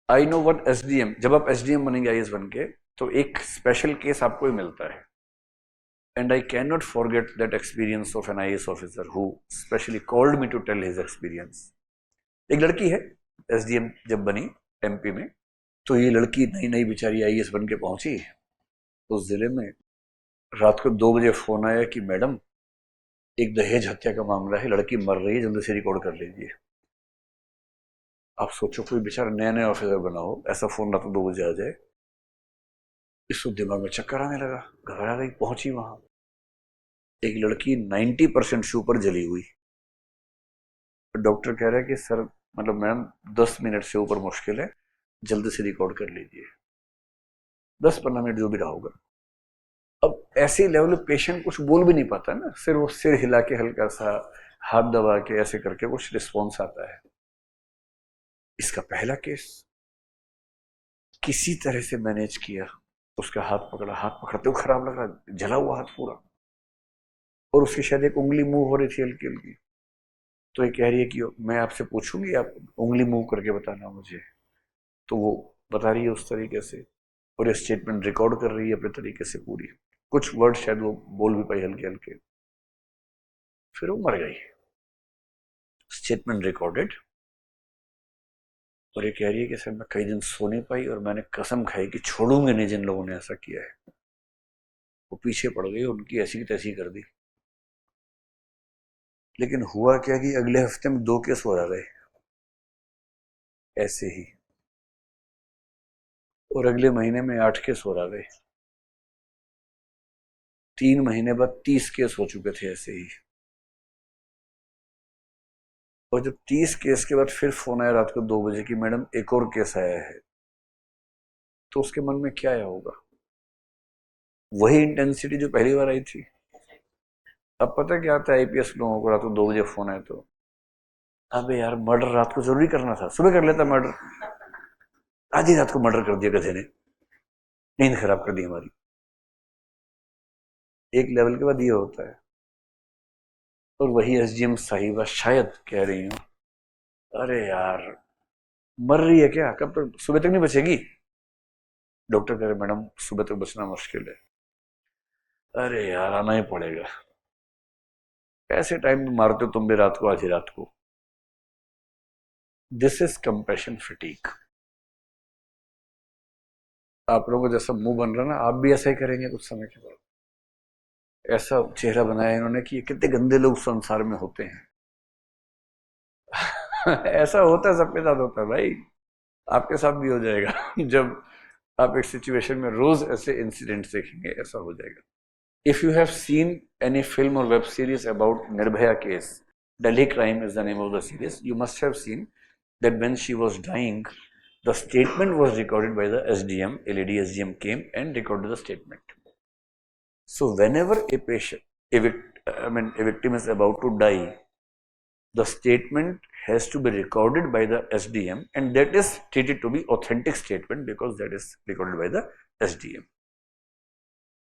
I know what SDM, जब आप SDM बनेंगे आईएएस बन के, तो एक स्पेशल केस आपको ही मिलता है. And I can not forget that experience of an IAS officer who specially called me to tell his experience. एक लड़की है, एसडीएम जब बनी एमपी में, तो ये लड़की नई नई बेचारी आईएएस बन के पहुंची उस जिले में. रात को 2 बजे फोन आया कि मैडम, एक दहेज हत्या का मामला है, लड़की मर रही है, जल्दी से रिकॉर्ड कर लीजिए. आप सोचो कोई बेचारा नया नया ऑफिसर बना हो, ऐसा फोन रात को 2 बजे आ जाए. इसको दिमाग में चक्कर आने लगा, घबरा गई, पहुंची वहां. एक लड़की 90% से ऊपर जली हुई. डॉक्टर कह रहा है कि सर, मतलब मैडम 10 मिनट से ऊपर मुश्किल है, जल्दी से रिकॉर्ड कर लीजिए. 10-15 मिनट जो भी रहा होगा. अब ऐसे लेवल पेशेंट कुछ बोल भी नहीं पाता ना, सिर्फ वो सिर हिला के हल्का सा हाथ दबा के ऐसे करके कुछ रिस्पॉन्स आता है. इसका पहला केस किसी तरह से मैनेज किया, उसका हाथ पकड़ा, हाथ पकड़ते हुए खराब लग रहा, जला हुआ हाथ पूरा, और उसकी शायद एक उंगली मूव हो रही थी हल्की हल्की. तो ये कह रही है कि मैं आपसे पूछूंगी, आप उंगली मूव करके बताना मुझे. तो वो बता रही है उस तरीके से, और ये स्टेटमेंट रिकॉर्ड कर रही है अपने तरीके से पूरी. कुछ वर्ड शायद वो बोल भी पाई हल्के हल्के. फिर वो मर गई. Statement recorded. और ये कह रही है कि सर मैं कई दिन सो नहीं पाई, और मैंने कसम खाई कि छोड़ूंगे नहीं जिन लोगों ने ऐसा किया है. वो पीछे पड़ गई, उनकी ऐसी की तैसी कर दी. लेकिन हुआ क्या कि अगले हफ्ते में 2 केस हो रहे ऐसे ही, और अगले महीने में 8 केस हो रहे. 3 महीने बाद 30 केस हो चुके थे ऐसे ही. और जब 30 केस के बाद फिर फोन आया रात को 2 बजे कि मैडम एक और केस आया है, तो उसके मन में क्या आया होगा? वही इंटेंसिटी जो पहली बार आई थी. अब पता क्या आता है आईपीएस लोगों को, रात को 2 बजे फोन आए तो, अबे यार मर्डर रात को जरूरी करना था, सुबह कर लेता मर्डर. आधी रात को मर्डर कर दिया गधे ने, नींद खराब कर दी हमारी. एक लेवल के बाद ये होता है. और वही एसडीएम साहिबा शायद कह रही हूँ, अरे यार मर रही है क्या, कब तक, सुबह तक नहीं बचेगी? डॉक्टर कह रहे मैडम सुबह तक बचना मुश्किल है. अरे यार आना ही पड़ेगा. ऐसे टाइम में मारते हो तुम भी रात को, आधी रात को. This is compassion फिटीक. आप लोगों को जैसा मुंह बन रहा ना, आप भी ऐसा ही करेंगे कुछ समय के बाद. ऐसा चेहरा बनाया इन्होंने कि कितने गंदे लोग संसार में होते हैं. ऐसा होता है, सबके साथ होता है भाई. आपके साथ भी हो जाएगा. जब आप एक सिचुएशन में रोज ऐसे इंसिडेंट्स देखेंगे, ऐसा हो जाएगा. If you have seen any film or web series about Nirbhaya case, Delhi Crime is the name of the series, you must have seen that when she was dying, the statement was recorded by the SDM. A lady SDM came and recorded the statement. So whenever a patient, a victim is about to die, the statement has to be recorded by the SDM, and that is treated to be authentic statement because that is recorded by the SDM.